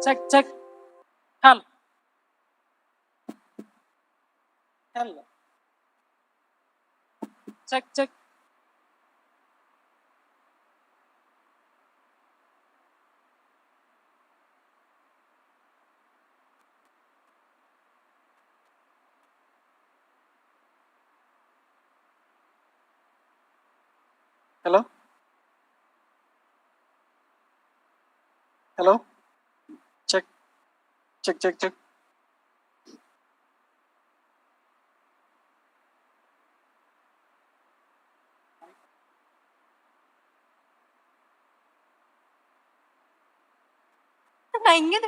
Check. Hal. Hal. Check. Hello? Hello? Check. ഇങ്ങനെ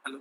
Hello.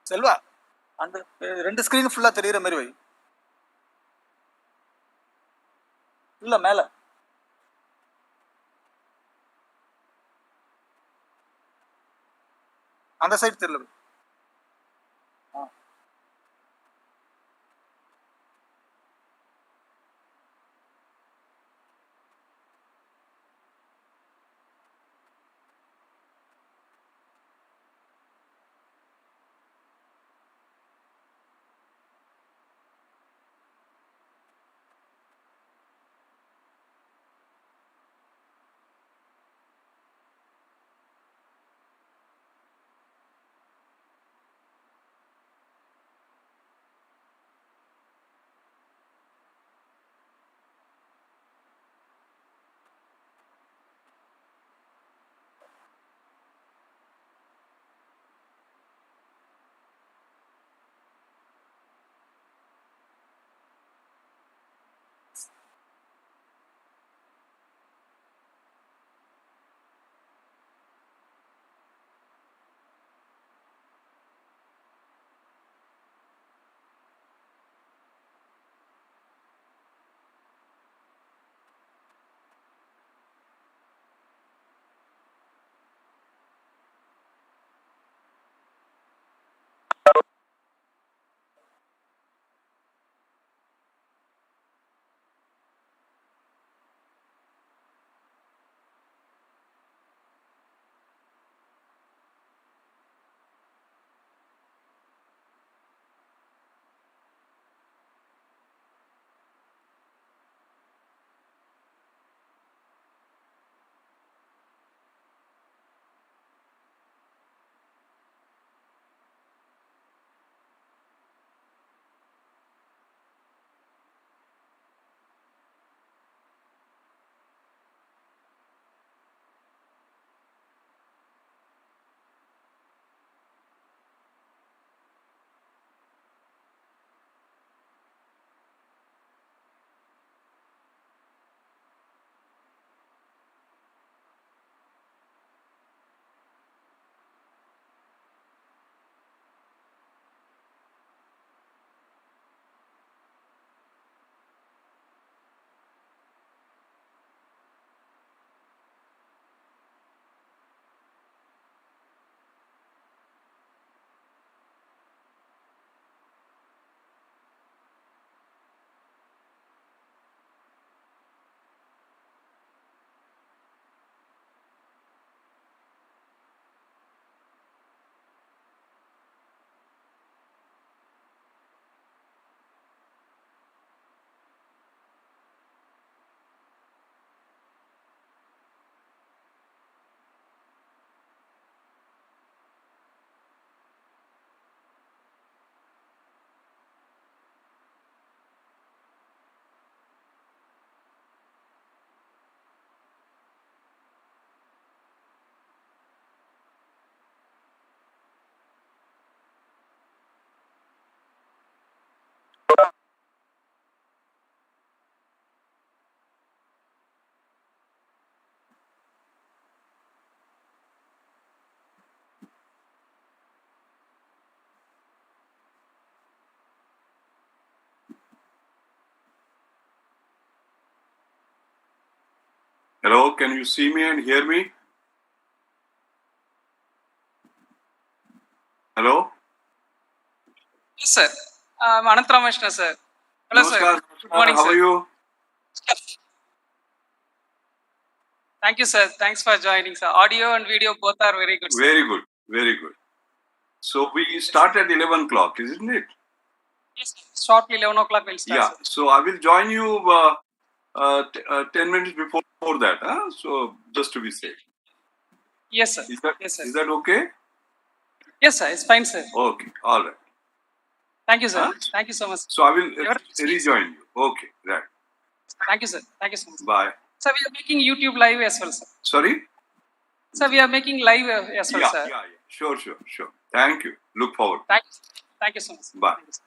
Selva, அந்த 2 screen ஃபுல்லா தெரியுற மாதிரி வை. இல்ல மேல அந்த சைடு தெரியல. Hello, can you see me and hear me? Hello? Yes, sir. Anant Rameshna, sir. Hello, Namaskar. sir. Good morning, How sir. are you? Thank you, sir. Thanks for joining, sir. Audio and video both are very good, sir. Very good. Very good. So we start at 11 o'clock, isn't it? Yes, sir. Shortly 11 o'clock we'll start, Yeah. sir. So I will join you 10 minutes before that. Huh? So just to be safe. Yes, sir. Is that okay? Yes, sir. It's fine, sir. Okay. All right. Thank you, sir. Huh? Thank you so much. So I will Your- rejoin you. Okay. Right. Thank you, sir. Thank you so much. Bye. Sir, we are making YouTube live as well, sir. Sorry? Sir, we are making live as well, sir. Yeah. Sure. Thank you. Look forward. Thank you. Thank you so much. Bye. Thank you, sir.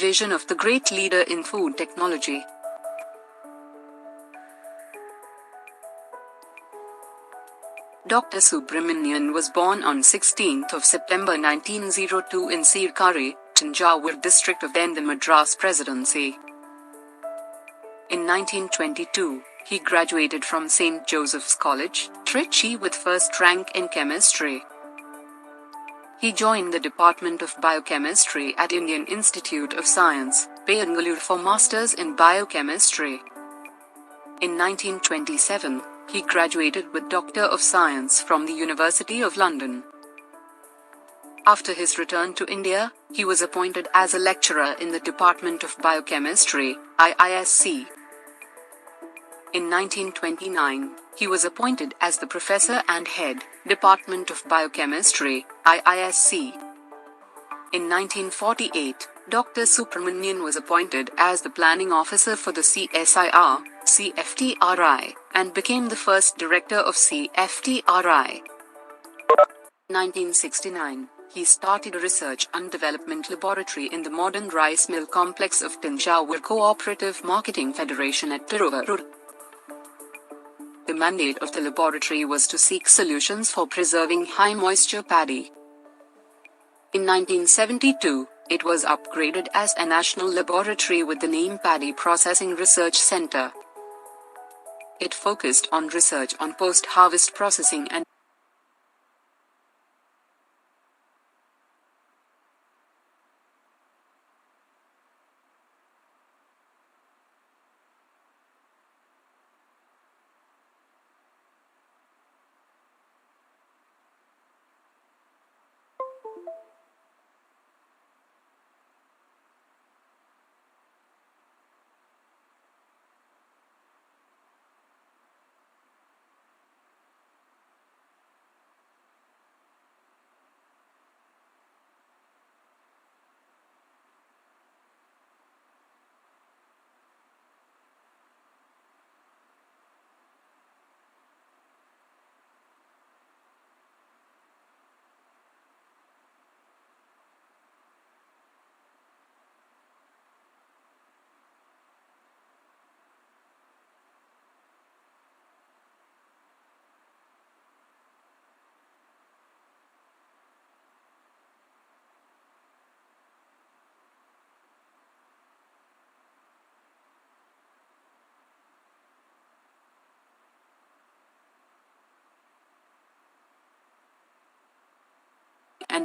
vision of the great leader in food technology. Dr. Subrahmanyan was born on 16th of September 1902 in Sirkari, Tanjavur district of then the Madras Presidency. In 1922, he graduated from St. Joseph's College, Trichy with first rank in chemistry. He joined the Department of Biochemistry at Indian Institute of Science, Bangalore for Masters in Biochemistry. In 1927, he graduated with Doctor of Science from the University of London. After his return to India, he was appointed as a lecturer in the Department of Biochemistry, IISc. In 1929, he was appointed as the Professor and Head, Department of Biochemistry, IISc. In 1948, Dr. Subrahmanyan was appointed as the Planning Officer for the CSIR, CFTRI, and became the first Director of CFTRI. 1969, he started a research and development laboratory in the modern rice mill complex of Tanjavur Cooperative Marketing Federation at Tiruvallur. The mandate of the laboratory was to seek solutions for preserving high-moisture paddy. In 1972, it was upgraded as a national laboratory with the name Paddy Processing Research Center. It focused on research on post-harvest processing and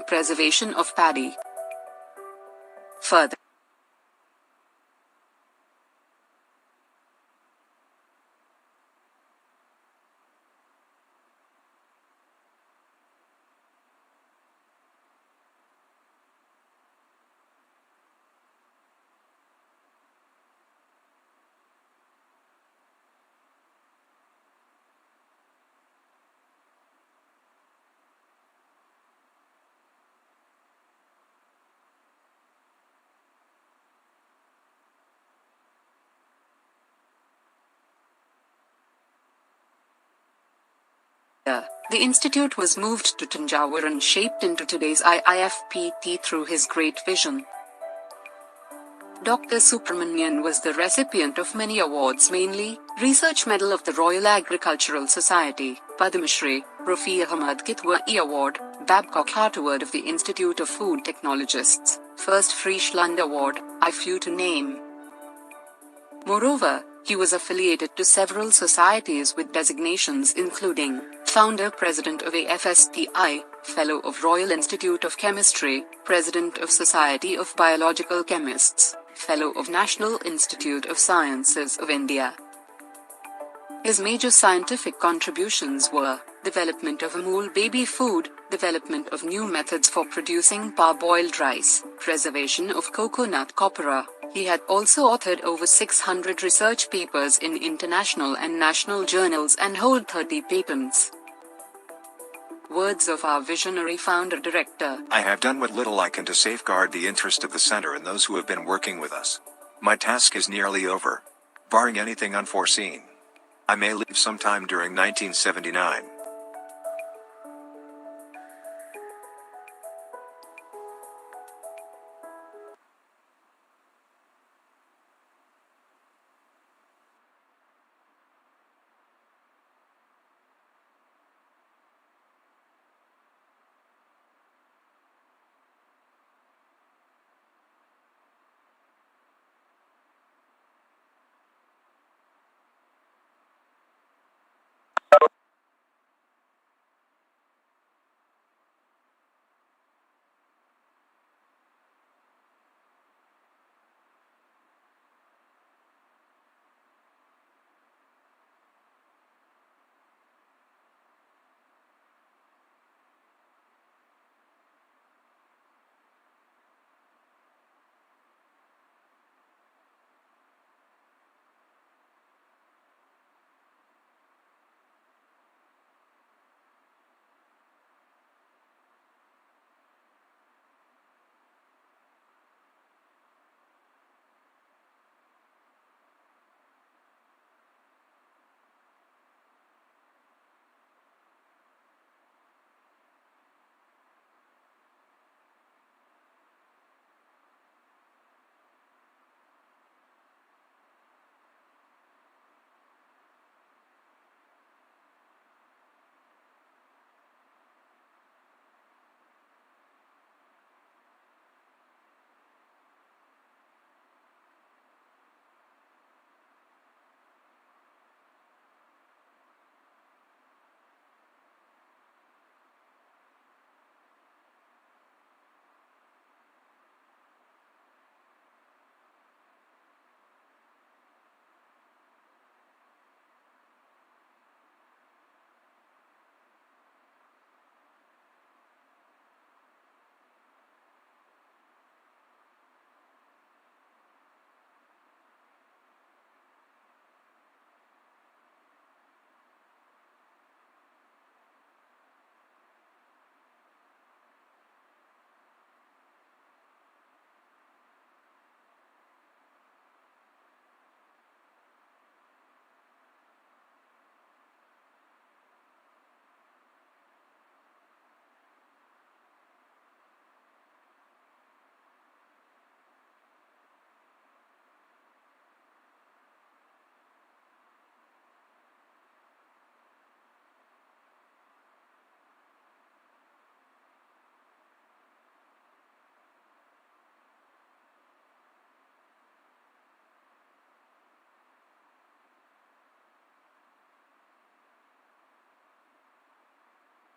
preservation of paddy. Further, the institute was moved to Tanjavur and shaped into today's IIFPT through his great vision. Dr. Subrahmanyan was the recipient of many awards, mainly Research Medal of the Royal Agricultural Society, Padma Shri, Rafi Ahmad Kitwai Award, Babcock Hart Award of the Institute of Food Technologists, First Friesland Award, I few to name. Moreover, he was affiliated to several societies with designations including Founder President of AFSTI, Fellow of Royal Institute of Chemistry, President of Society of Biological Chemists, Fellow of National Institute of Sciences of India. His major scientific contributions were development of Amul baby food, development of new methods for producing parboiled rice, preservation of coconut copra. He had also authored over 600 research papers in international and national journals and hold 30 patents. Words of our visionary founder-director. I have done what little I can to safeguard the interest of the center and those who have been working with us. My task is nearly over. Barring anything unforeseen, I may leave sometime during 1979.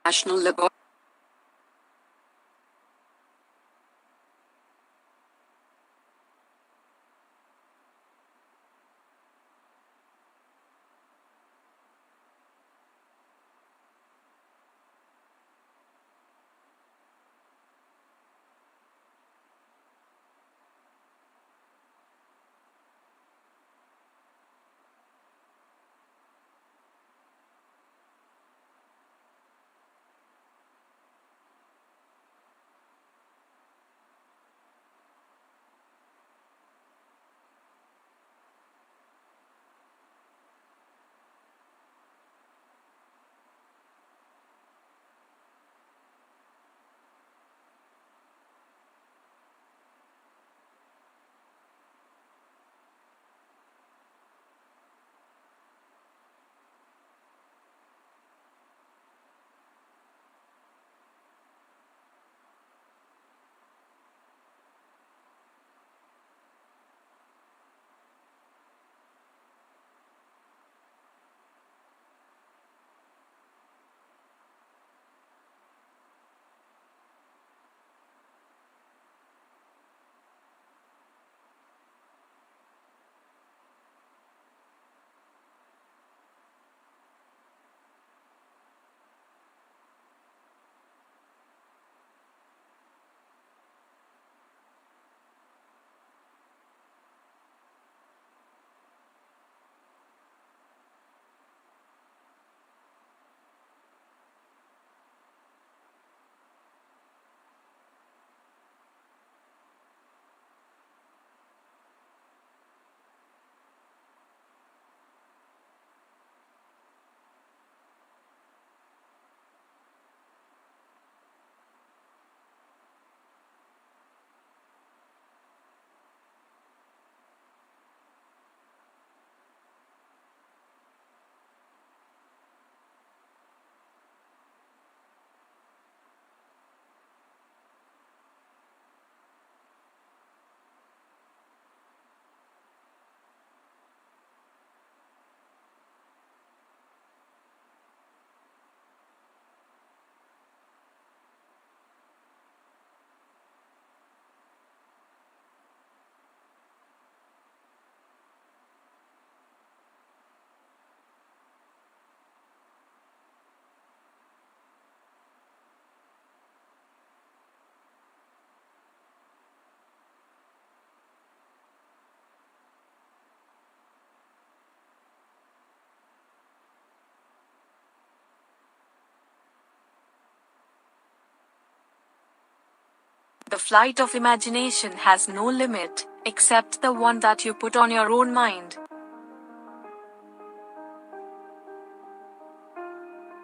National Laboratory. The flight of imagination has no limit, except the one that you put on your own mind.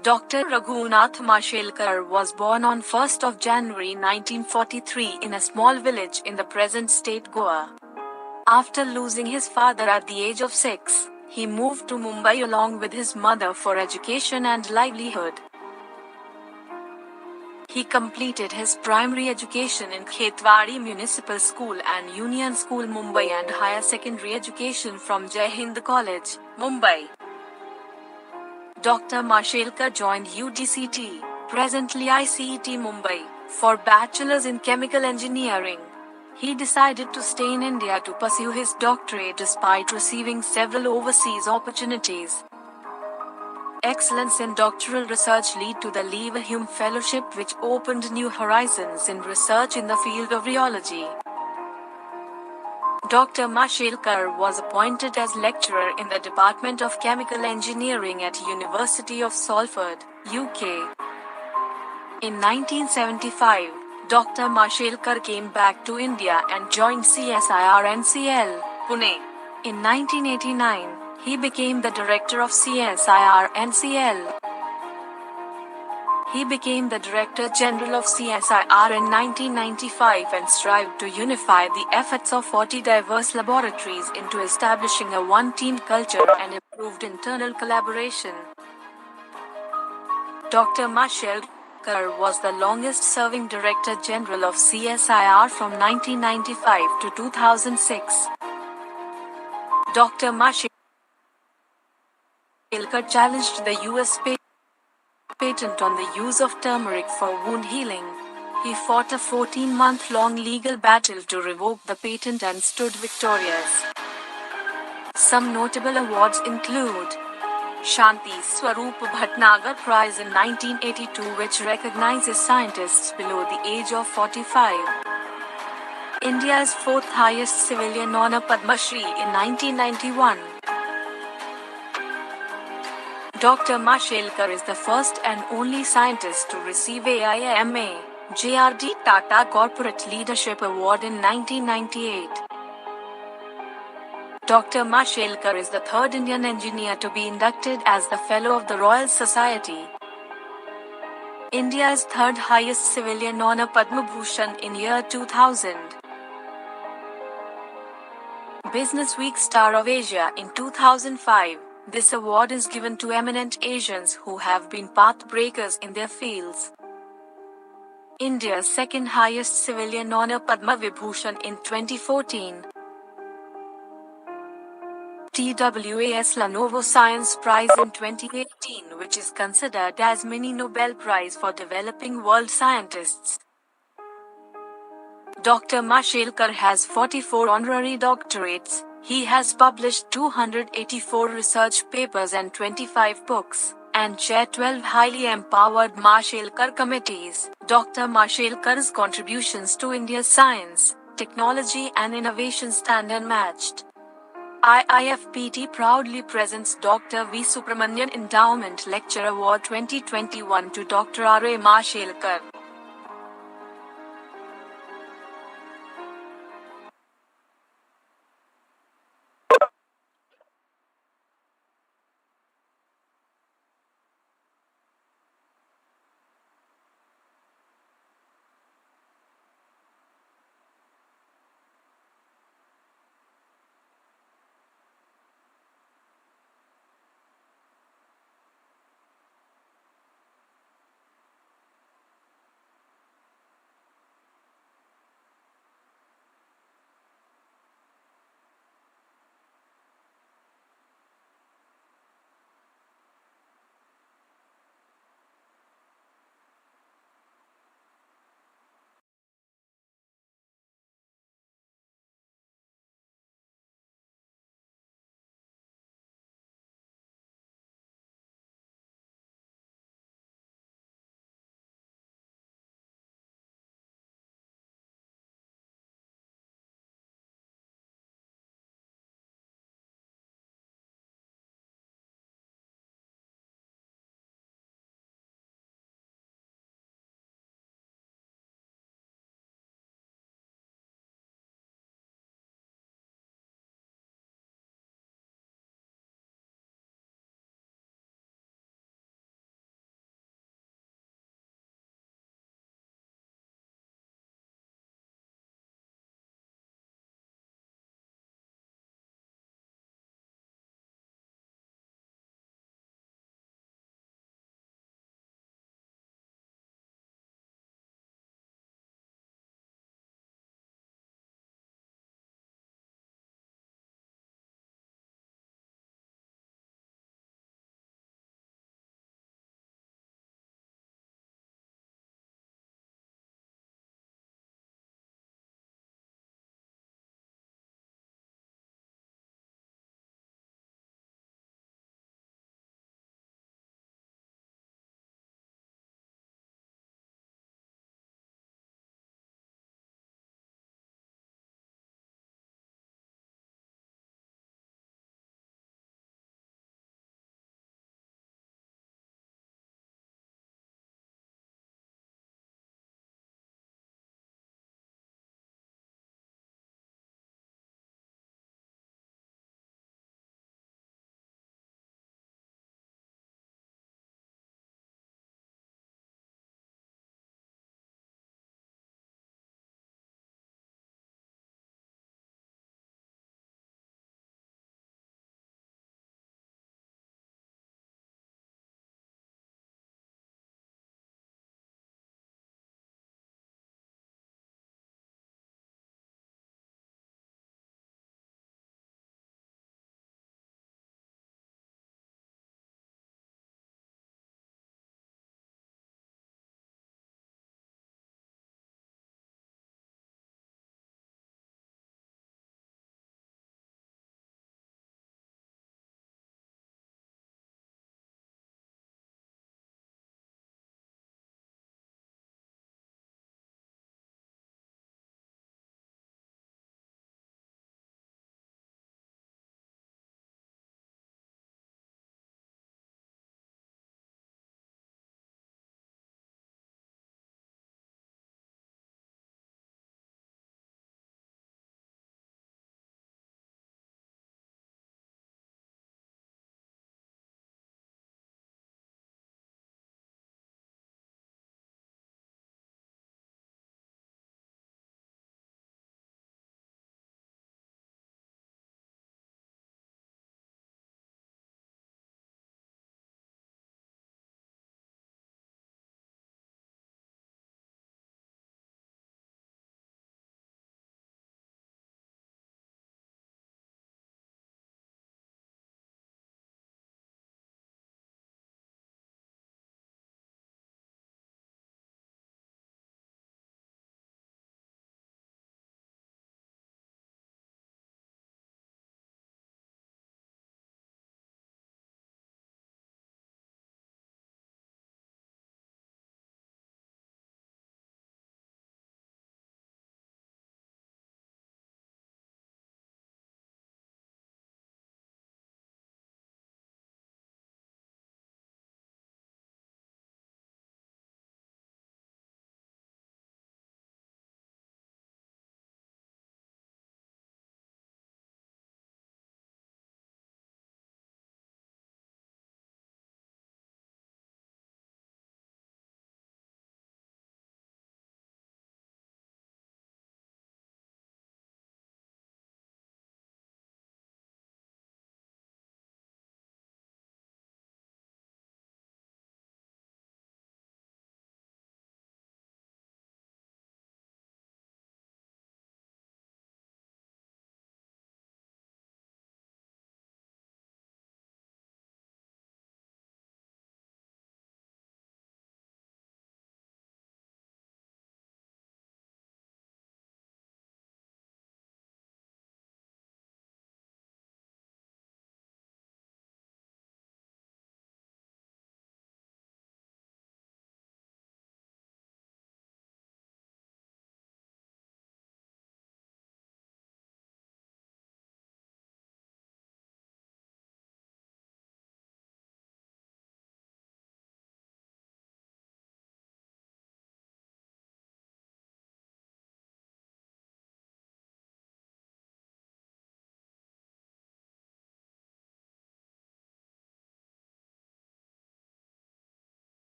Dr. Raghunath Mashelkar was born on 1st of January 1943 in a small village in the present state Goa. After losing his father at the age of 6, he moved to Mumbai along with his mother for education and livelihood. He completed his primary education in Khetwadi Municipal School and Union School Mumbai and higher secondary education from Jai Hind College, Mumbai. Dr. Mashelkar joined UGCT, presently ICET Mumbai, for bachelor's in chemical engineering. He decided to stay in India to pursue his doctorate despite receiving several overseas opportunities. Excellence in doctoral research led to the Leverhulme Fellowship, which opened new horizons in research in the field of rheology. Dr. Mashelkar was appointed as lecturer in the Department of Chemical Engineering at University of Salford, UK. In 1975, Dr. Mashelkar came back to India and joined CSIR and CL, Pune. In 1989, he became the director of CSIR and CL. He became the Director General of CSIR in 1995 and strived to unify the efforts of 40 diverse laboratories into establishing a one-team culture and improved internal collaboration. Dr. Mashelkar was the longest-serving Director General of CSIR from 1995 to 2006. Dr. Mashelkar challenged the US space patent on the use of turmeric for wound healing. He fought a 14-month-long legal battle to revoke the patent and stood victorious. Some notable awards include Shanti Swarup Bhatnagar Prize in 1982, which recognizes scientists below the age of 45. India's fourth highest civilian honor Padma Shri in 1991. Dr. Mashelkar is the first and only scientist to receive AIMA JRD Tata Corporate Leadership Award in 1998. Dr. Mashelkar is the third Indian engineer to be inducted as the Fellow of the Royal Society. India's third highest civilian honor Padma Bhushan in year 2000. Business Week Star of Asia in 2005. This award is given to eminent Asians who have been path breakers in their fields. India's second highest civilian honor Padma Vibhushan in 2014. TWAS Lenovo Science Prize in 2018, which is considered as mini Nobel Prize for developing world scientists. Dr. Mashelkar has 44 honorary doctorates. He has published 284 research papers and 25 books, and chaired 12 highly empowered Mashelkar committees. Dr. Mashelkar's contributions to India's science, technology and innovation stand unmatched. IIFPT proudly presents Dr. V. Subrahmanyan Endowment Lecture Award 2021 to Dr. R. A. Mashelkar.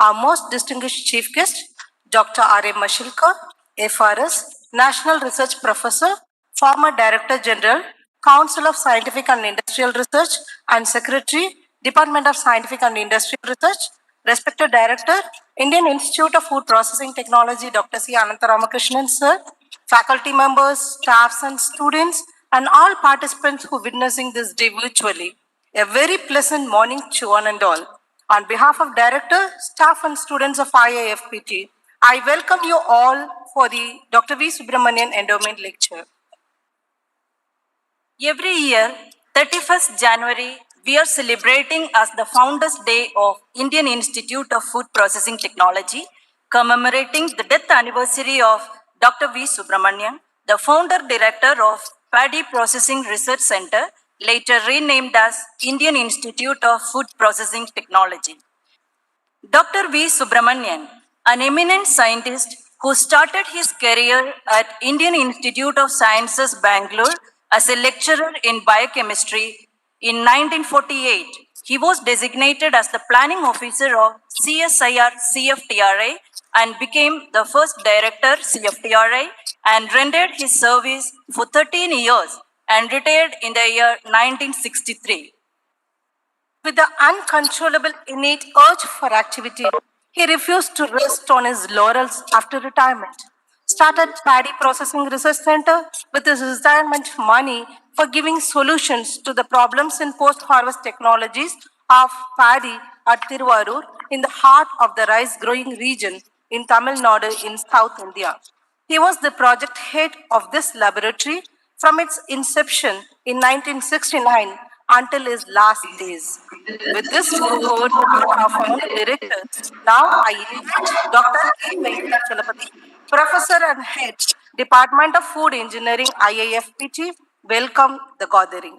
Our most distinguished chief guest, Dr. R.A. Mashelkar, FRS, National Research Professor, former Director General, Council of Scientific and Industrial Research, and Secretary, Department of Scientific and Industrial Research, respected Director, Indian Institute of Food Processing Technology, Dr. C. Anantharamakrishnan, sir, faculty members, staffs, and students, and all participants who are witnessing this day virtually. A very pleasant morning to one and all. On behalf of Director, staff, and students of IIFPT, I welcome you all for the Dr. V. Subrahmanyan Endowment Lecture. Every year, 31st January, we are celebrating as the Founders' Day of Indian Institute of Food Processing Technology, commemorating the death anniversary of Dr. V. Subrahmanyan, the founder director of Paddy Processing Research Center, later renamed as Indian Institute of Food Processing Technology. Dr. V. Subrahmanyan, an eminent scientist who started his career at Indian Institute of Sciences, Bangalore, as a lecturer in biochemistry. In 1948, he was designated as the planning officer of CSIR CFTRI and became the first director CFTRI and rendered his service for 13 years and retired in the year 1963. With the uncontrollable innate urge for activity, he refused to rest on his laurels after retirement. Started Paddy Processing Research Center with his retirement money for giving solutions to the problems in post-harvest technologies of paddy at Tiruvarur in the heart of the rice-growing region in Tamil Nadu in South India. He was the project head of this laboratory from its inception in 1969 until his last days. With this over to our founder director, now I invite Dr. K. Venkatachalapati, Professor and Head, Department of Food Engineering, IIFPT, welcome the gathering.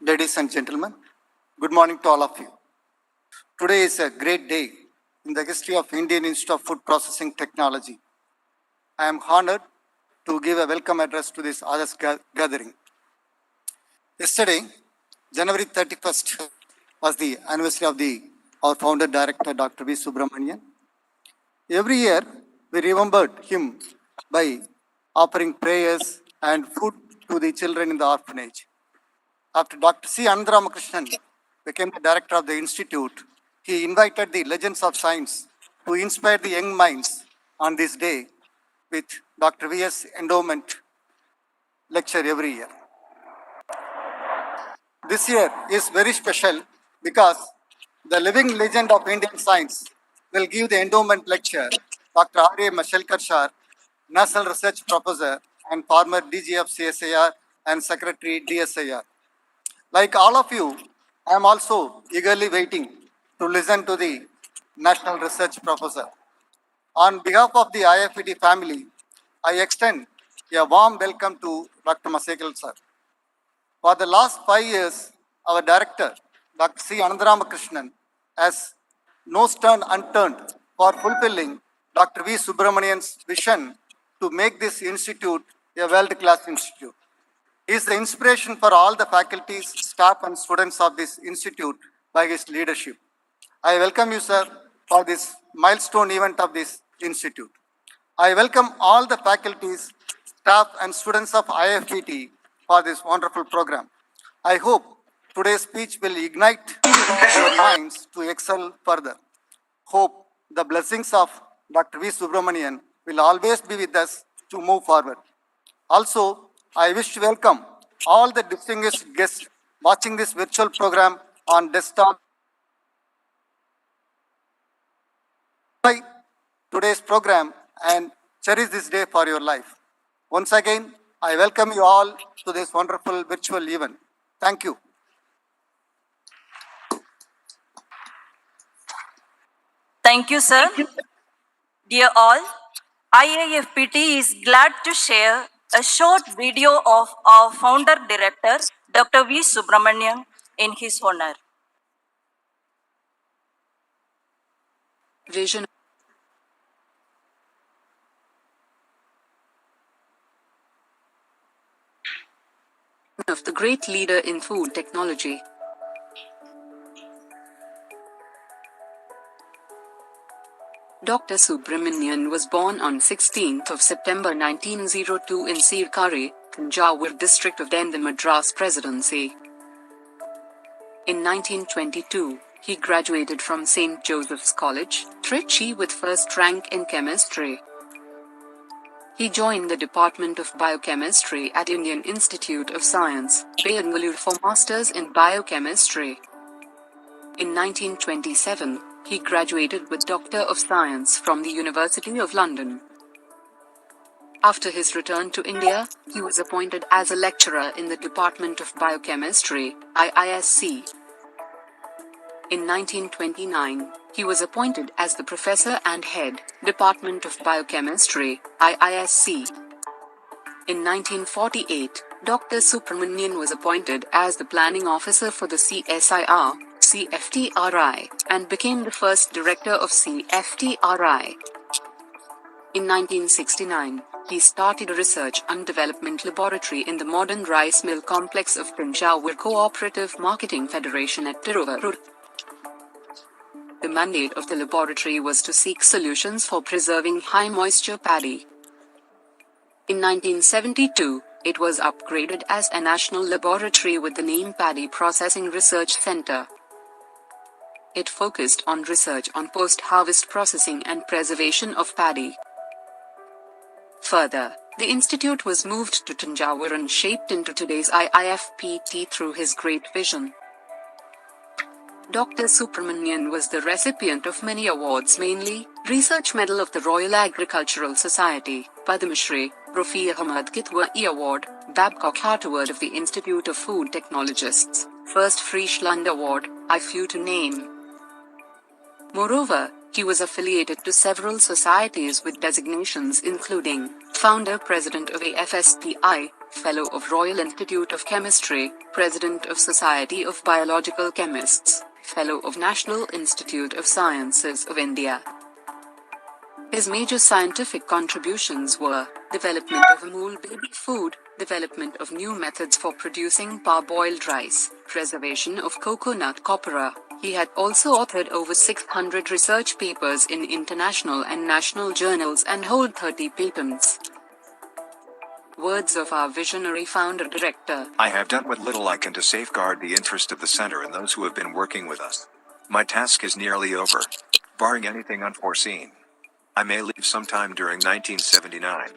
Ladies and gentlemen, good morning to all of you. Today is a great day in the history of Indian Institute of Food Processing Technology. I am honored to give a welcome address to this August gathering. Yesterday, January 31st, was the anniversary of our founder director, Dr. V. Subrahmanyan. Every year, we remembered him by offering prayers and food to the children in the orphanage. After Dr. C. Anantharamakrishnan became the director of the institute, he invited the legends of science to inspire the young minds on this day with Dr. V.S. Endowment Lecture every year. This year is very special because the living legend of Indian science will give the endowment lecture, Dr. R.A. Mashelkar, sir, National Research Professor and former DG of CSIR and Secretary DSIR. Like all of you, I am also eagerly waiting to listen to the National Research Professor. On behalf of the IFPT family, I extend a warm welcome to Dr. Mashelkar, sir. For the last 5 years, our director, Dr. C. Anantharamakrishnan, has no stone unturned for fulfilling Dr. V. Subrahmanyan's vision to make this institute a world-class institute. He is the inspiration for all the faculties, staff, and students of this institute by his leadership. I welcome you, sir, for this milestone event of this institute. I welcome all the faculties, staff, and students of IFPT for this wonderful program. I hope today's speech will ignite your minds to excel further. Hope the blessings of Dr. V. Subrahmanyan will always be with us to move forward. Also, I wish to welcome all the distinguished guests watching this virtual program on desktop. Enjoy today's program and cherish this day for your life. Once again, I welcome you all to this wonderful virtual event. Thank you. Thank you, sir. Dear all, IIFPT is glad to share a short video of our founder director, Dr. V. Subrahmanyan, in his honor. Vision. great leader in food technology. Dr. Subrahmanyan was born on 16th of September 1902 in Sirkare, Thanjavur district of then the Madras Presidency. In 1922, he graduated from St. Joseph's College, Trichy with first rank in chemistry. He joined the Department of Biochemistry at Indian Institute of Science, Bangalore for Masters in Biochemistry. In 1927, he graduated with Doctor of Science from the University of London. After his return to India, he was appointed as a lecturer in the Department of Biochemistry, IISc. In 1929, he was appointed as the professor and head, Department of Biochemistry, IISc. In 1948, Dr. Subrahmanyan was appointed as the planning officer for the CSIR, CFTRI, and became the first director of CFTRI. In 1969, he started a research and development laboratory in the modern rice mill complex of Thanjavur Cooperative Marketing Federation at Tiruvallur. The mandate of the laboratory was to seek solutions for preserving high moisture paddy. In 1972, it was upgraded as a national laboratory with the name Paddy Processing Research Center. It focused on research on post-harvest processing and preservation of paddy. Further, the institute was moved to Thanjavur and shaped into today's IIFPT through his great vision. Dr. Subrahmanyan was the recipient of many awards, mainly Research Medal of the Royal Agricultural Society, Padma Shri, Rafi Ahmad Kitwai Award, Babcock Hart Award of the Institute of Food Technologists, First Friesland Award, I few to name. Moreover, he was affiliated to several societies with designations including Founder President of AFSTI, Fellow of Royal Institute of Chemistry, President of Society of Biological Chemists, Fellow of National Institute of Sciences of India. His major scientific contributions were development of Amul baby food, development of new methods for producing parboiled rice, preservation of coconut copra. He had also authored over 600 research papers in international and national journals and hold 30 patents. Words of our visionary founder-director. I have done what little I can to safeguard the interest of the center and those who have been working with us. My task is nearly over. Barring anything unforeseen, I may leave sometime during 1979.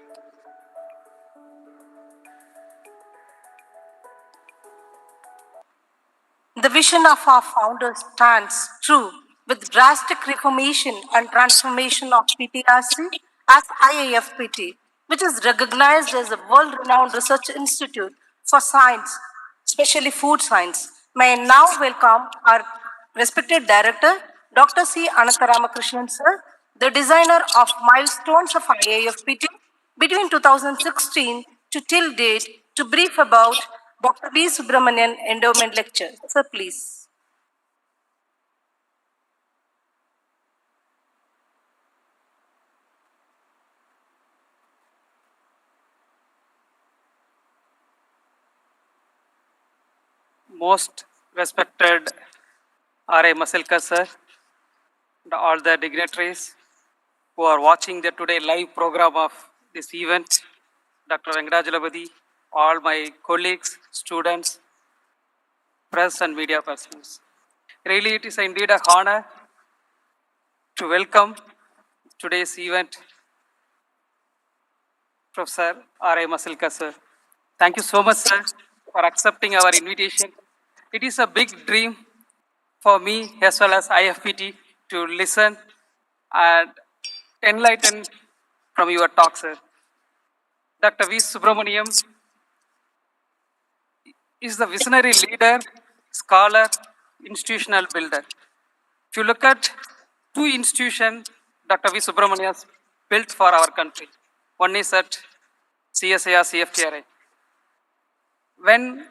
The vision of our founder stands true with drastic reformation and transformation of PTRC as IIFPT, which is recognized as a world-renowned research institute for science, especially food science. May I now welcome our respected director, Dr. C. Anantharamakrishnan sir, the designer of milestones of IIFPT between 2016 to till date, to brief about Dr. V. Subrahmanyan Endowment Lecture. Sir, please. Most respected R.A. Mashelkar sir, and all the dignitaries who are watching the today live program of this event, Dr. Venkatajalapati, all my colleagues, students, press and media persons. Really, it is indeed an honor to welcome today's event, Professor R.A. Mashelkar sir. Thank you so much, sir, for accepting our invitation. It is a big dream for me as well as IFPT to listen and enlighten from your talk, sir. Dr. V. Subrahmanyan is the visionary leader, scholar, institutional builder. If you look at two institutions Dr. V. Subrahmanyan has built for our country, one is at CSIR, CFTRI. When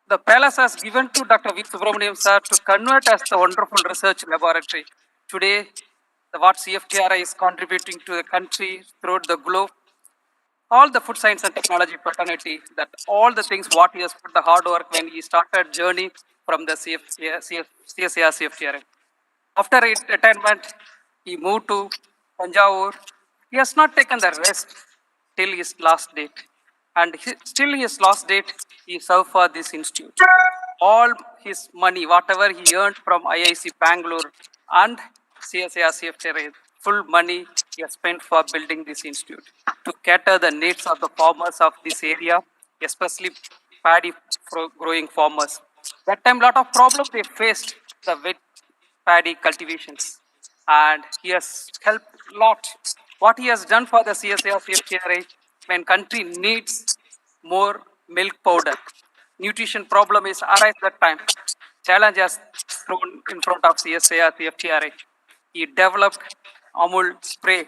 the palace has given to Dr. V. Subrahmanyan sir to convert as the wonderful research laboratory, today what CFTRI is contributing to the country throughout the globe, all the food science and technology fraternity, that all the things what he has put the hard work when he started journey from the CSIR CFTRA. After retirement, he moved to Tanjavur. He has not taken the rest till his last date. And still his last date, he served for this institute. All his money, whatever he earned from IIC Bangalore and CSIR CFTRA, full money he has spent for building this institute to cater the needs of the farmers of this area, especially paddy growing farmers. That time, lot of problems they faced, the wet paddy cultivations, and he has helped a lot. What he has done for the CSIR CFTRA, when country needs more milk powder, nutrition problem is arise that time. Challenge has thrown in front of CSIR CFTRA. He developed Amul spray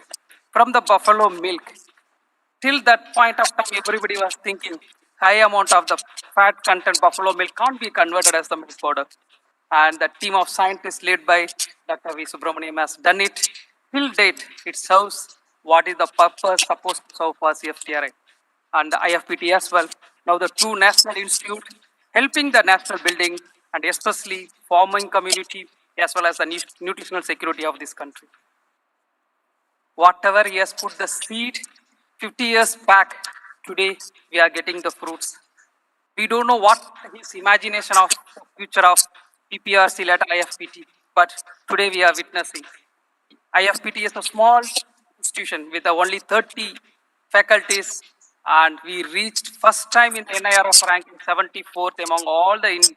from the buffalo milk. Till that point of time, everybody was thinking high amount of the fat content buffalo milk can't be converted as the milk powder. And the team of scientists led by Dr. V. Subrahmanyan has done it. Till date, it serves what is the purpose supposed to serve for CFTRA and the IFPT as well. Now the two national institute helping the national building and especially farming community as well as the nutritional security of this country. Whatever he has put the seed 50 years back, today we are getting the fruits. We don't know what his imagination of the future of PPRC led IFPT, but today we are witnessing. IFPT is a small institution with only 30 faculties, and we reached first time in NIRF ranking 74th among all the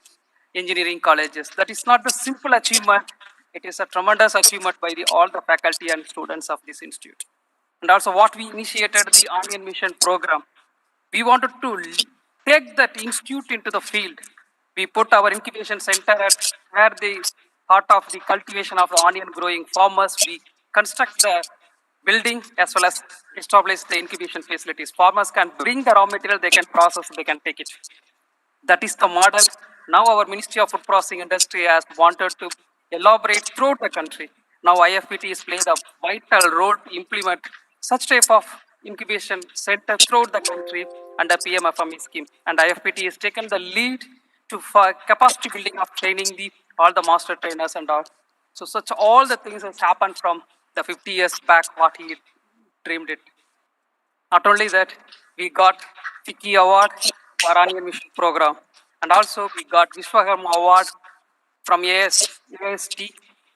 engineering colleges. That is not the simple achievement. It is a tremendous achievement by all the faculty and students of this institute. And also what we initiated the Onion Mission program. We wanted to take that institute into the field. We put our incubation center at where the heart of the cultivation of the onion growing farmers. We construct the building as well as establish the incubation facilities. Farmers can bring the raw material, they can process, they can take it. That is the model. Now our Ministry of Food Processing Industry has wanted to elaborate throughout the country. Now IFPT is playing a vital role to implement such type of incubation center throughout the country under PMFME scheme. And IFPT has taken the lead for capacity building of training all the master trainers and all. So such all the things has happened from the 50 years back what he dreamed it. Not only that, we got FICCI Award for Onion Mission Program. And also we got Vishwakarma Award from AST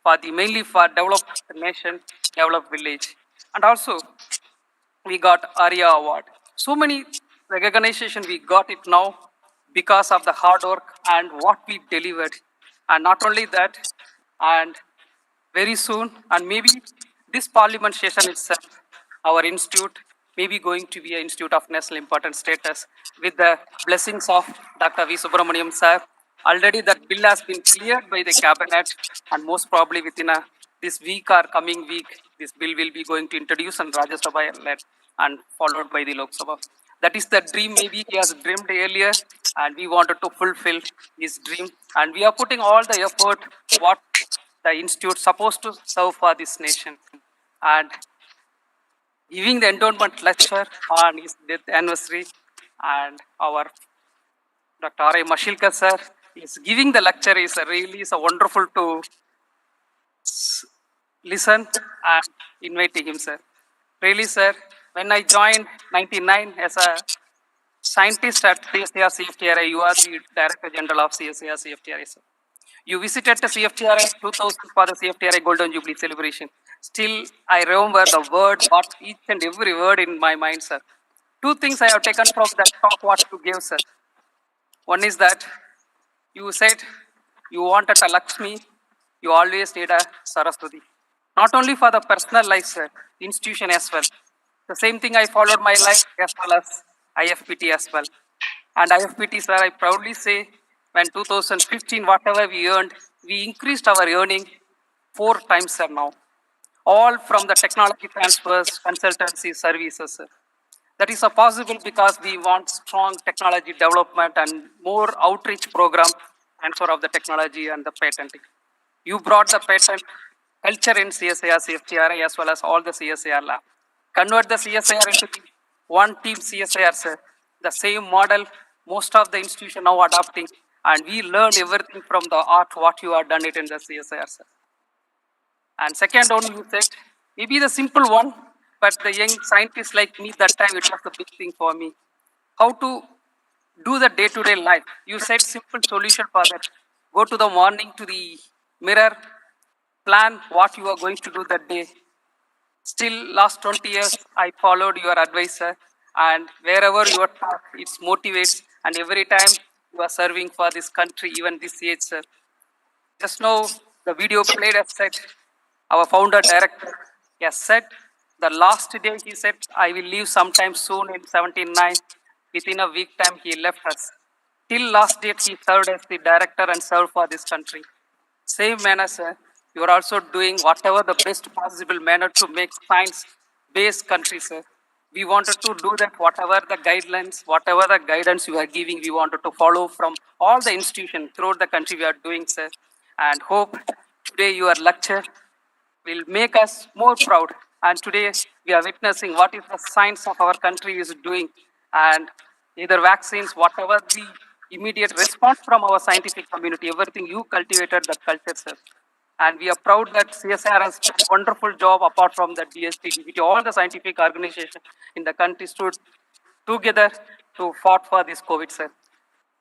for mainly for developed nation, developed village. And also we got ARIA Award. So many recognition we got it now because of the hard work and what we delivered. And not only that, and very soon, and maybe this parliament session itself, our institute may be going to be an institute of national importance status with the blessings of Dr. V. Subrahmanyan sir. Already that bill has been cleared by the cabinet, and most probably within this week or coming week, this bill will be going to introduce and Rajya Sabha led and followed by the Lok Sabha. That is the dream maybe he has dreamed earlier, and we wanted to fulfill his dream. And we are putting all the effort what the institute supposed to serve for this nation. And giving the endowment lecture on his death anniversary, and our Dr. R. Mashelkar sir is giving the lecture is really wonderful to listen and inviting him, sir. Really, sir, when I joined 99 as a scientist at CSIR CFTRA, you are the Director General of CSIR CFTRA, sir. You visited the CFTRA 2000 for the CFTRA Golden Jubilee celebration. Still, I remember the word, what each and every word in my mind, sir. Two things I have taken from that talk what you gave, sir. One is that you said you wanted a Lakshmi, you always need a Saraswati. Not only for the personal life, sir, institution as well. The same thing I followed my life as well as IFPT as well. And IFPT, sir, I proudly say, when 2015, whatever we earned, we increased our earning 4 times, sir, now. All from the technology transfers, consultancy services, sir. That is possible because we want strong technology development and more outreach program transfer of the technology and the patenting. You brought the patent culture in CSIR, CFTRA, as well as all the CSIR lab. Convert the CSIR into the one team CSIR, sir. The same model most of the institution now adopting, and we learned everything from the art what you have done it in the CSIR, sir. And second one, you said maybe the simple one, but the young scientists like me that time it was the big thing for me. How to do the day-to-day life. You said simple solution for that. Go to the morning to the mirror, plan what you are going to do that day. Still, last 20 years, I followed your advice, sir, and wherever you are talk, it motivates, and every time you are serving for this country, even this age, sir. Just now, the video played has said, our founder director has said, the last day he said, I will leave sometime soon in 79. Within a week time, he left us. Till last date, he served as the director and served for this country. Same manner, sir, you are also doing whatever the best possible manner to make science-based country, sir. We wanted to do that, whatever the guidelines, whatever the guidance you are giving, we wanted to follow from all the institutions throughout the country we are doing, sir. And hope today your lecture will make us more proud. And today we are witnessing what is the science of our country is doing. And either vaccines, whatever the immediate response from our scientific community, everything you cultivated that culture, sir. And we are proud that CSIR has done a wonderful job apart from the DST, all the scientific organizations in the country stood together to fought for this COVID, sir.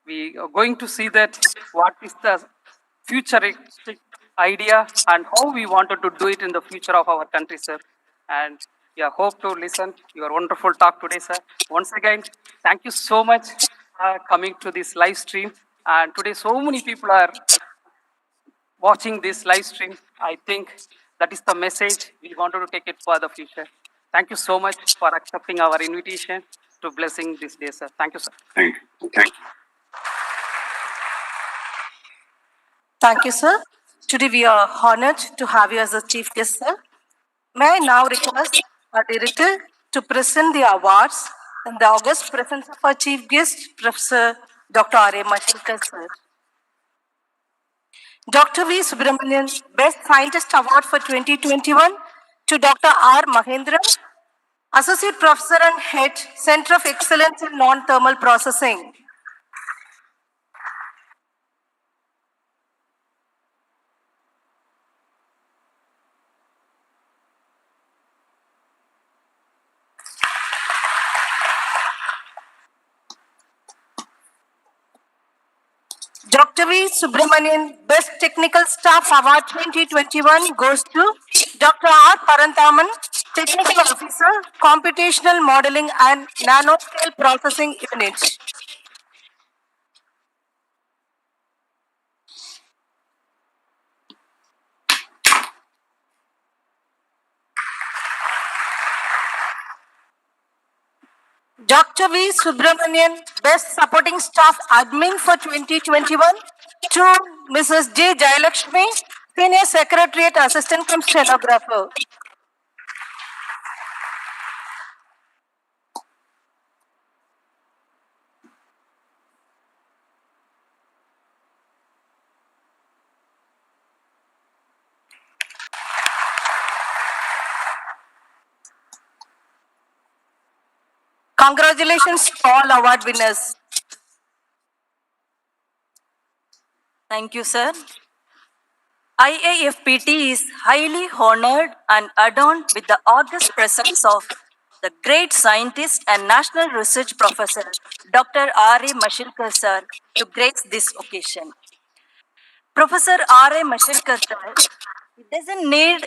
We are going to see that what is the futuristic idea and how we wanted to do it in the future of our country, sir. And we hope to listen your wonderful talk today, sir. Once again, thank you so much for coming to this live stream. And today, so many people are watching this live stream. I think that is the message we wanted to take it for the future. Thank you so much for accepting our invitation to blessing this day, sir. Thank you, sir. Thank you. Thank you. Thank you, sir. Today we are honored to have you as a chief guest, sir. May I now request our director to present the awards in the august presence of our chief guest, Professor Dr. R.A. Mashelkar, sir. Dr. V. Subrahmanyan Best Scientist Award for 2021 to Dr. R. Mahendra, Associate Professor and Head, Center of Excellence in Non-Thermal Processing. Dr. V. Subrahmanyan Best Technical Staff Award 2021 goes to Dr. R. Paranthaman, Technical Officer, Computational Modeling and Nanoscale Processing Unit. Dr. V. Subrahmanyan Best Supporting Staff Admin for 2021 to Mrs. J. Jayalakshmi, Senior Secretariat Assistant cum Stenographer. Congratulations to all award winners. Thank you, sir. IIFPT is highly honored and adorned with the august presence of the great scientist and national research professor, Dr. R.A. Mashelkar, sir, to grace this occasion. Professor R.A. Mashelkar, sir, he doesn't need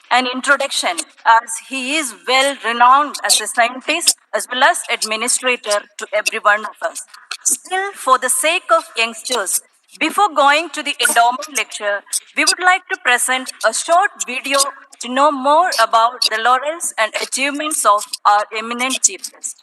an introduction as he is well renowned as a scientist as well as administrator to every one of us. Still, for the sake of youngsters, before going to the endowment lecture, we would like to present a short video to know more about the laurels and achievements of our eminent chief guest.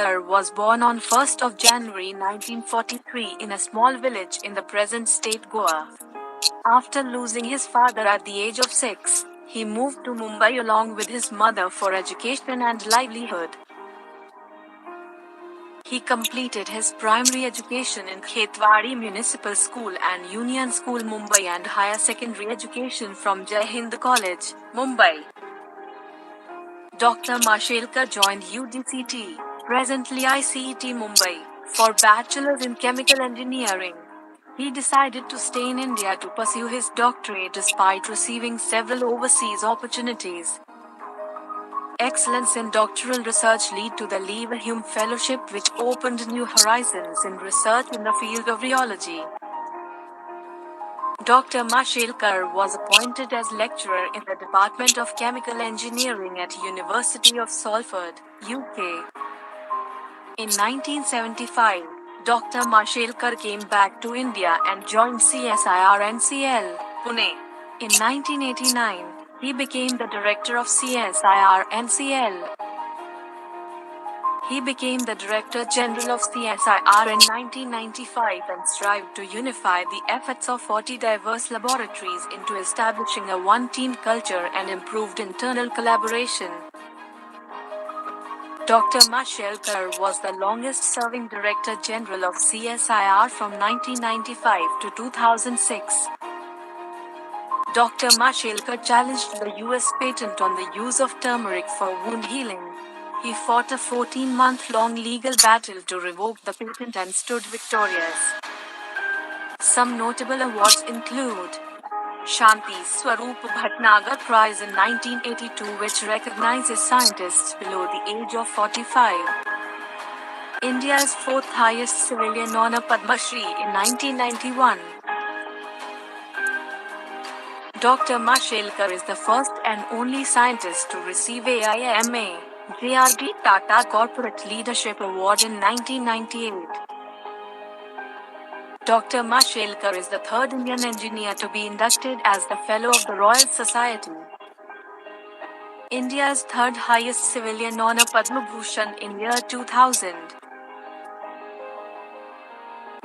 Mashelkar was born on 1st of January 1943 in a small village in the present state Goa. After losing his father at the age of 6, he moved to Mumbai along with his mother for education and livelihood. He completed his primary education in Khetwadi Municipal School and Union School, Mumbai, and higher secondary education from Jai Hind College, Mumbai. Dr. Mashelkar joined UDCT, presently ICET Mumbai, for bachelor's in chemical engineering. He decided to stay in India to pursue his doctorate despite receiving several overseas opportunities. Excellence in doctoral research led to the Leverhulme Fellowship, which opened new horizons in research in the field of rheology. Dr. Mashelkar was appointed as lecturer in the Department of Chemical Engineering at University of Salford, UK. In 1975, Dr. Mashelkar came back to India and joined CSIR and Pune. In 1989, he became the director of CSIR and He became the Director General of CSIR in 1995 and strived to unify the efforts of 40 diverse laboratories into establishing a one-team culture and improved internal collaboration. Dr. Mashelkar was the longest-serving Director General of CSIR from 1995 to 2006. Dr. Mashelkar challenged the US patent on the use of turmeric for wound healing. He fought a 14-month-long legal battle to revoke the patent and stood victorious. Some notable awards include Shanti Swarup Bhatnagar Prize in 1982, which recognizes scientists below the age of 45. India's fourth highest civilian honor Padma Shri in 1991. Dr. Mashelkar is the first and only scientist to receive AIMA JRD Tata Corporate Leadership Award in 1998. Dr. Mashelkar is the third Indian engineer to be inducted as the Fellow of the Royal Society. India's third highest civilian honor Padma Bhushan in year 2000.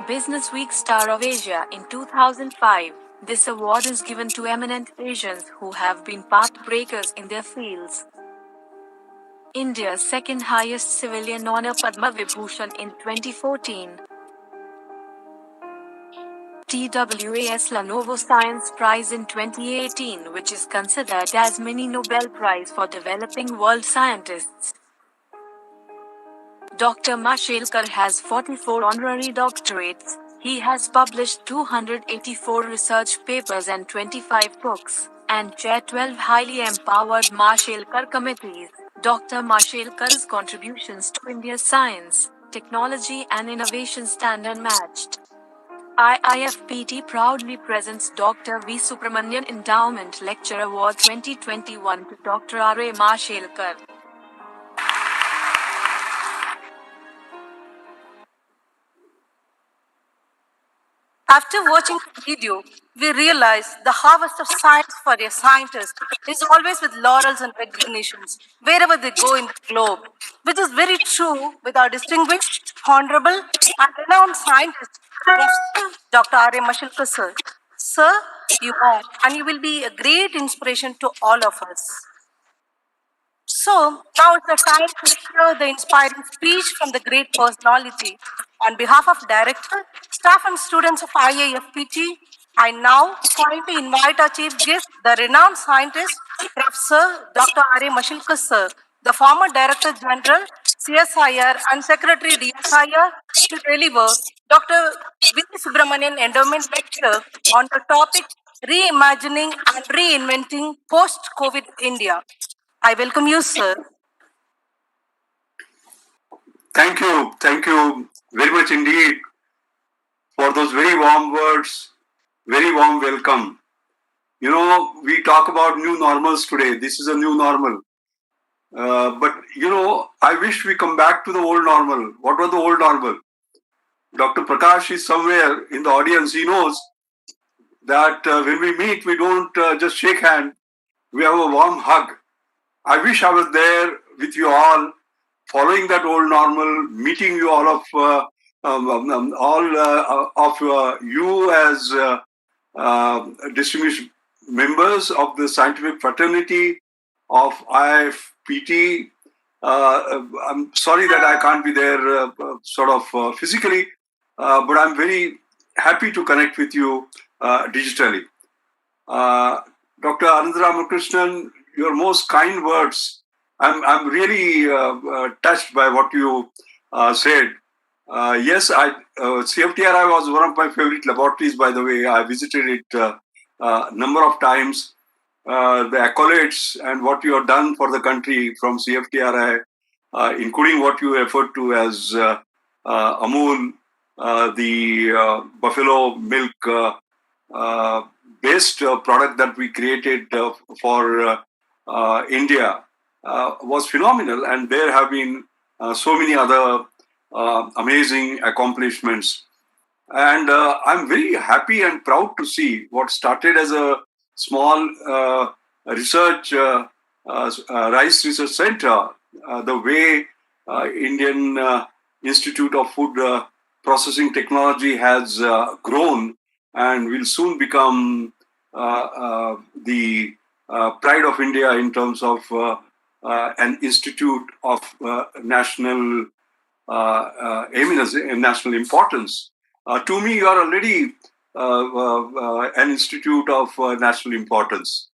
Business Week Star of Asia in 2005. This award is given to eminent Asians who have been path-breakers in their fields. India's second highest civilian honor Padma Vibhushan in 2014. TWAS Lenovo Science Prize in 2018, which is considered as mini Nobel Prize for developing world scientists. Dr. Mashelkar has 44 honorary doctorates. He has published 284 research papers and 25 books, and chaired 12 highly empowered Mashelkar committees. Dr. Mashelkar's contributions to India's science, technology and innovation stand unmatched. IIFPT proudly presents Dr. V. Subrahmanyan Endowment Lecture Award 2021 to Dr. R.A. Mashelkar. After watching the video, we realize the harvest of science for a scientist is always with laurels and recognitions wherever they go in the globe, which is very true with our distinguished, honorable, and renowned scientist, Dr. R.A. Mashelkar sir. Sir, you are, and you will be a great inspiration to all of us. So, now it's the time to hear the inspiring speech from the great personality. On behalf of director, staff and students of IIFPT, I now kindly invite our chief guest, the renowned scientist, Professor Dr. R.A. Mashelkar sir, the former Director General, CSIR and Secretary DSIR, to deliver Dr. V. Subrahmanyan Endowment Lecture on the topic Reimagining and Reinventing Post-COVID India. I welcome you, sir. Thank you very much indeed for those very warm words, very warm welcome. You know, we talk about new normals today. This is a new normal. But, you know, I wish we come back to the old normal. What was the old normal? Dr. Prakash is somewhere in the audience. He knows that when we meet, we don't just shake hands. We have a warm hug. I wish I was there with you all, following that old normal, meeting you all of you as distinguished members of the scientific fraternity of IIFPT, I'm sorry that I can't be there physically, but I'm very happy to connect with you digitally. Dr. Anand Ramakrishnan, your most kind words. I'm really touched by what you said. Yes, CFTRI was one of my favorite laboratories, by the way. I visited it a number of times. The accolades and what you have done for the country from CFTRI, including what you referred to as Amul, the buffalo milk based product that we created for India was phenomenal. And there have been so many other amazing accomplishments. And I'm very happy and proud to see what started as a small research, rice research center, the way Indian Institute of Food Processing Technology has grown and will soon become the pride of India in terms of an institute of national eminence and national importance. To me, you are already an institute of national importance.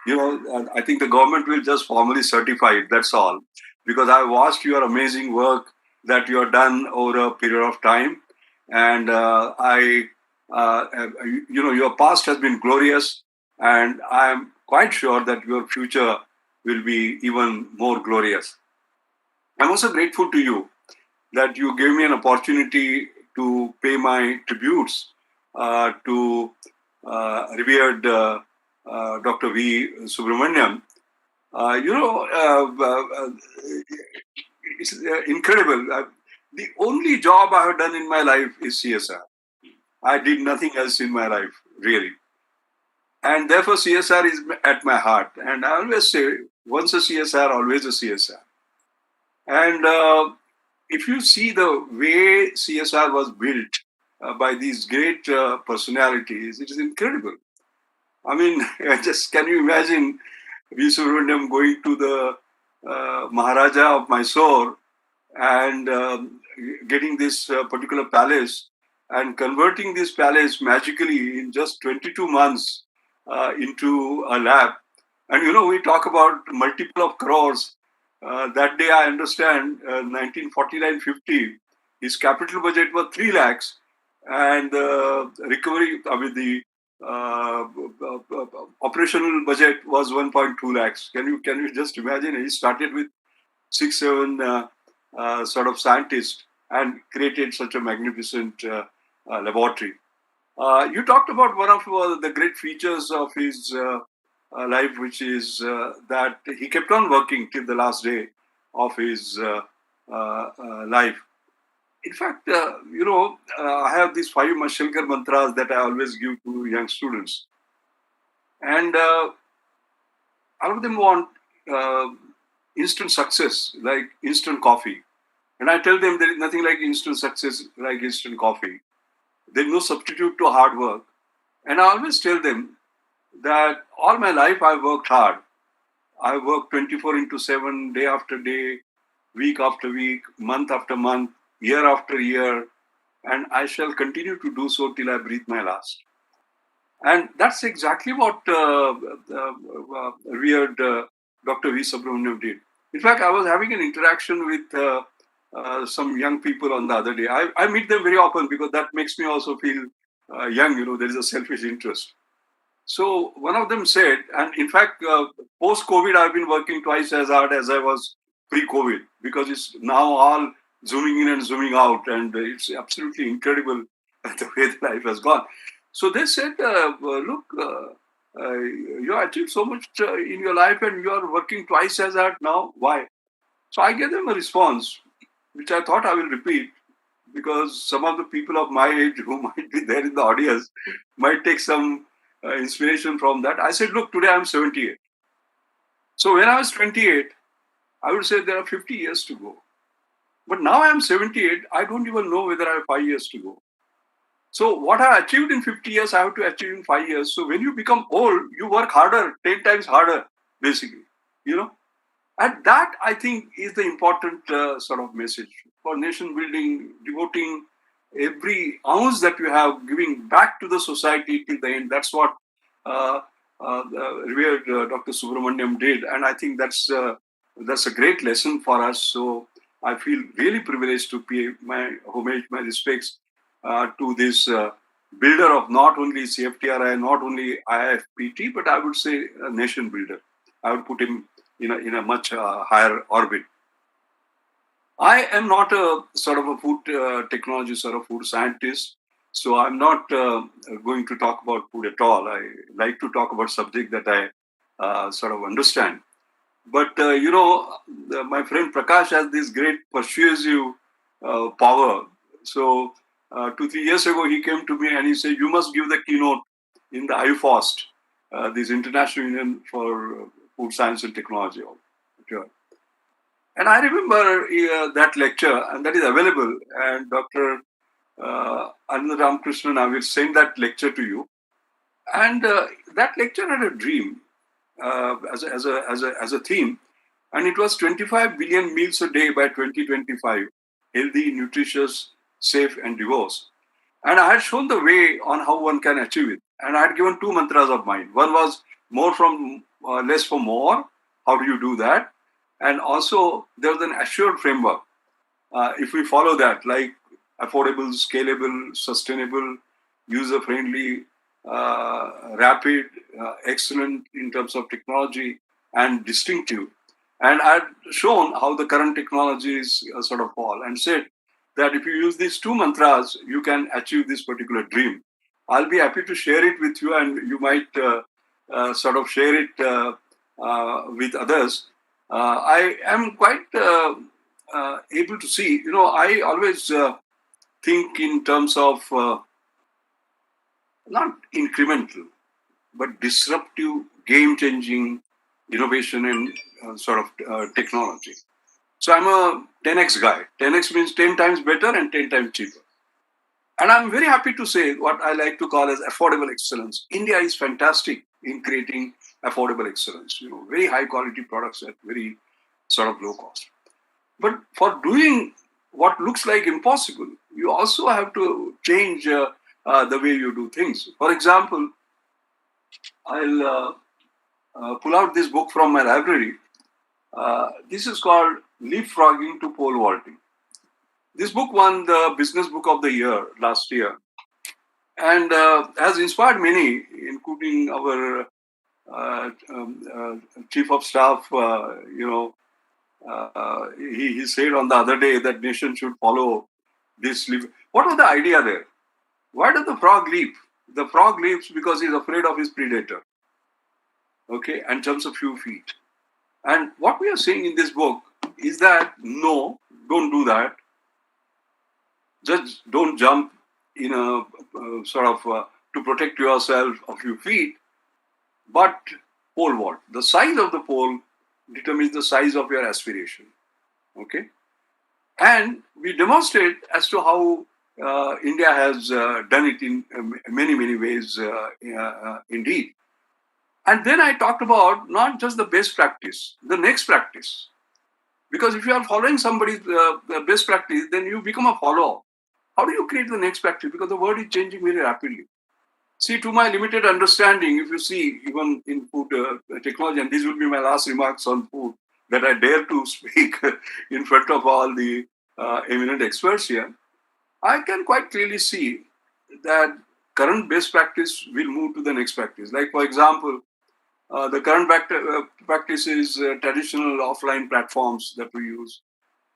I think the government will just formally certify it, that's all. Because I watched your amazing work that you have done over a period of time. And your past has been glorious. And I am quite sure that your future will be even more glorious. I'm also grateful to you that you gave me an opportunity to pay my tributes to revered Dr. V. Subrahmanyan. It's incredible. The only job I have done in my life is CSR. I did nothing else in my life, really. And therefore, CSR is at my heart. And I always say, once a CSR, always a CSR. And if you see the way CSR was built by these great personalities, it is incredible. I mean, just can you imagine V. Subrahmanyan going to the Maharaja of Mysore and getting this particular palace and converting this palace magically in just 22 months into a lab. And we talk about multiple of crores. That day, I understand, 1949-50, his capital budget was 3 lakhs, and the operational budget was 1.2 lakhs. Can you just imagine? He started with 6-7 sort of scientists and created such a magnificent laboratory. You talked about one of the great features of his life, which is that he kept on working till the last day of his life. In fact, I have these 5 Mashelkar mantras that I always give to young students. And all of them want instant success, like instant coffee. And I tell them there is nothing like instant success like instant coffee. There is no substitute to hard work. And I always tell them that all my life I worked hard. I worked 24/7, day after day, week after week, month after month, year after year, and I shall continue to do so till I breathe my last. And that's exactly what revered Dr. V. Subrahmanyan did. In fact, I was having an interaction with some young people on the other day. I meet them very often because that makes me also feel young. There is a selfish interest. So one of them said, and in fact, post-COVID, I've been working twice as hard as I was pre-COVID, because it's now all zooming in and zooming out, and it's absolutely incredible the way the life has gone. So they said, look, you achieved so much in your life and you are working twice as hard now. Why? So I gave them a response, which I thought I will repeat, because some of the people of my age who might be there in the audience might take some inspiration from that. I said, look, today I'm 78. So when I was 28, I would say there are 50 years to go. But now I'm 78, I don't even know whether I have 5 years to go. So what I achieved in 50 years, I have to achieve in 5 years. So when you become old, you work harder, 10 times harder, basically, And that, I think, is the important sort of message for nation building, devoting every ounce that you have, giving back to the society till the end. That's what the revered Dr. Subrahmanyan did. And I think that's a great lesson for us. So I feel really privileged to pay my homage, my respects to this builder of not only CFTRI, not only IFPT, but I would say a nation builder. I would put him in a much higher orbit. I am not a sort of a food technologist or a food scientist, so I'm not going to talk about food at all. I like to talk about subject that I sort of understand. But my friend Prakash has this great persuasive power. So 2-3 years ago, he came to me and he said, "You must give the keynote in the IFOST, this International Union for Food Science and Technology." And I remember that lecture, and that is available. And Dr. Anand Ramakrishnan, I will send that lecture to you. And that lecture had a dream as a theme, and it was 25 billion meals a day by 2025, healthy, nutritious, safe, and diverse. And I had shown the way on how one can achieve it. And I had given 2 mantras of mine. One was more from less for more. How do you do that? And also, there's an assured framework. If we follow that, like affordable, scalable, sustainable, user-friendly, rapid, excellent in terms of technology, and distinctive. And I've shown how the current technologies sort of fall, and said that if you use these 2 mantras, you can achieve this particular dream. I'll be happy to share it with you, and you might sort of share it with others. I am quite able to see, I always think in terms of not incremental, but disruptive, game-changing innovation and sort of technology. So I'm a 10x guy. 10x means 10 times better and 10 times cheaper. And I'm very happy to say what I like to call as affordable excellence. India is fantastic in creating affordable excellence, very high quality products at very sort of low cost. But for doing what looks like impossible, you also have to change the way you do things. For example, I'll pull out this book from my library. This is called Leapfrogging to Pole Vaulting. This book won the Business Book of the Year last year, and has inspired many, including our Chief of Staff. He said on the other day that nation should follow this leap. What was the idea there? Why does the frog leap? The frog leaps because he's afraid of his predator. Okay, and jumps a few feet. And what we are saying in this book is that no, don't do that. Just don't jump in a sort of to protect yourself a few feet, but pole vault. The size of the pole determines the size of your aspiration. Okay, and we demonstrate as to how India has done it in many ways indeed. And then I talked about not just the best practice, the next practice. Because if you are following somebody's best practice, then you become a follower. How do you create the next practice? Because the world is changing very rapidly. See, to my limited understanding, if you see, even in food technology, and these will be my last remarks on food that I dare to speak in front of all the eminent experts here, I can quite clearly see that current best practice will move to the next practice. Like, for example, the current practice is traditional offline platforms that we use.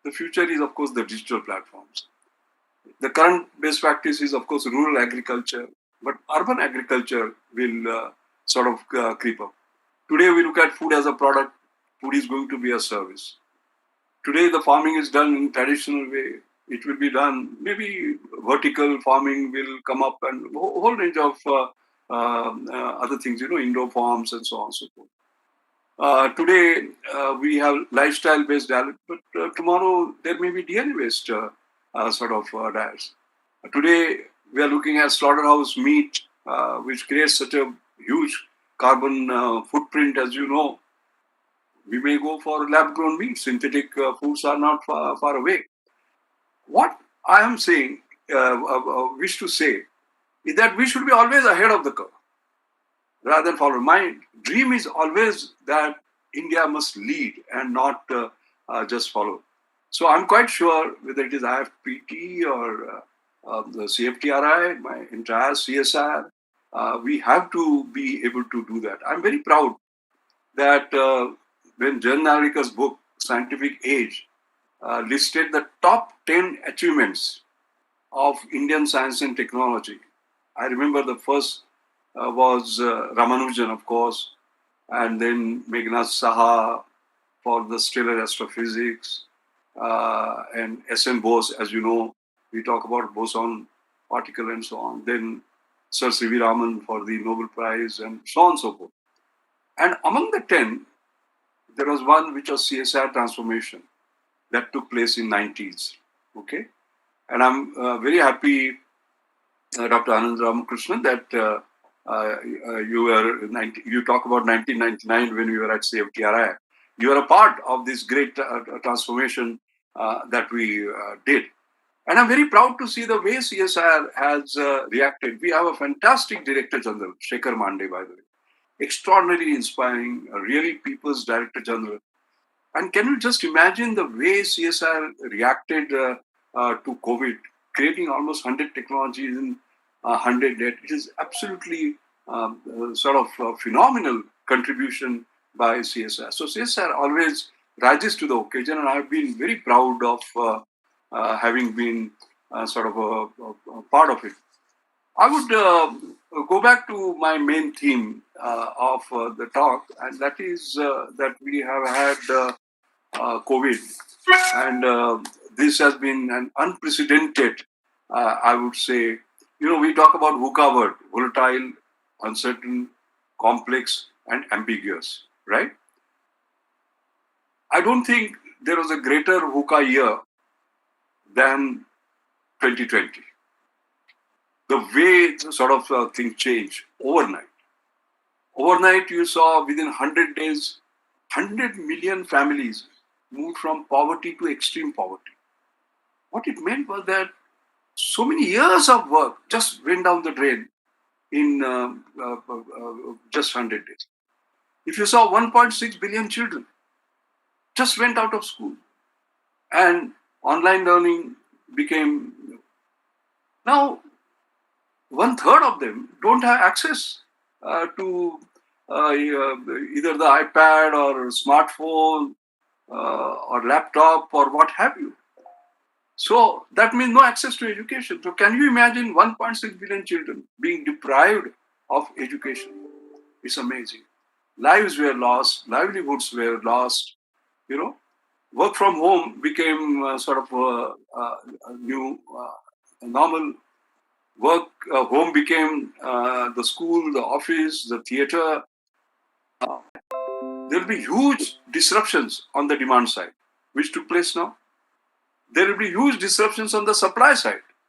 The future is, of course, the digital platforms. The current best practice is, of course, rural agriculture, but urban agriculture will sort of creep up. Today, we look at food as a product. Food is going to be a service. Today, the farming is done in traditional way. It will be done, maybe vertical farming will come up, and a whole range of other things, indoor farms and so on and so forth. Today, we have lifestyle-based diet, but tomorrow there may be DNA-based sort of diets. Today, we are looking at slaughterhouse meat, which creates such a huge carbon footprint, as you know. We may go for lab-grown meat. Synthetic foods are not far away. What I am saying, wish to say, is that we should be always ahead of the curve rather than follow. My dream is always that India must lead and not just follow. So I'm quite sure whether it is IFPT or the CFTRI, my entire CSIR, we have to be able to do that. I'm very proud that when Jan Narika's book, Scientific Age, listed the top 10 achievements of Indian science and technology. I remember the first was Ramanujan, of course, and then Meghnad Saha for the stellar astrophysics, and S.M. Bose, as you know, we talk about boson particle and so on. Then Sir C.V. Raman for the Nobel Prize and so on and so forth. And among the 10, there was one which was CSIR transformation that took place in 90s. Okay, and I'm very happy, Dr. Anand Ramakrishnan, that you talk about 1999 when we were at CFTRI. You are a part of this great transformation that we did. And I'm very proud to see the way CSIR has reacted. We have a fantastic Director General, Shekhar Mande, by the way. Extraordinarily inspiring, really people's Director General. And can you just imagine the way CSIR reacted to COVID, creating almost 100 technologies in 100 days? It is absolutely sort of phenomenal contribution by CSIR. So CSIR always rises to the occasion, and I've been very proud of having been sort of a part of it. I would go back to my main theme of the talk, and that is that we have had COVID, and this has been an unprecedented, I would say, we talk about VUCA word, volatile, uncertain, complex, and ambiguous, right? I don't think there was a greater VUCA year than 2020. The way sort of things change overnight. Overnight, you saw within 100 days, 100 million families moved from poverty to extreme poverty. What it meant was that so many years of work just went down the drain in just 100 days. If you saw 1.6 billion children just went out of school, and online learning became, now 1/3 of them don't have access to either the iPad or smartphone or laptop or what have you. So that means no access to education. So can you imagine 1.6 billion children being deprived of education? It's amazing. Lives were lost, livelihoods were lost. Work from home became sort of a new normal. Work home became the school, the office, the theater. There will be huge disruptions on the demand side, which took place now. There will be huge disruptions on the supply side.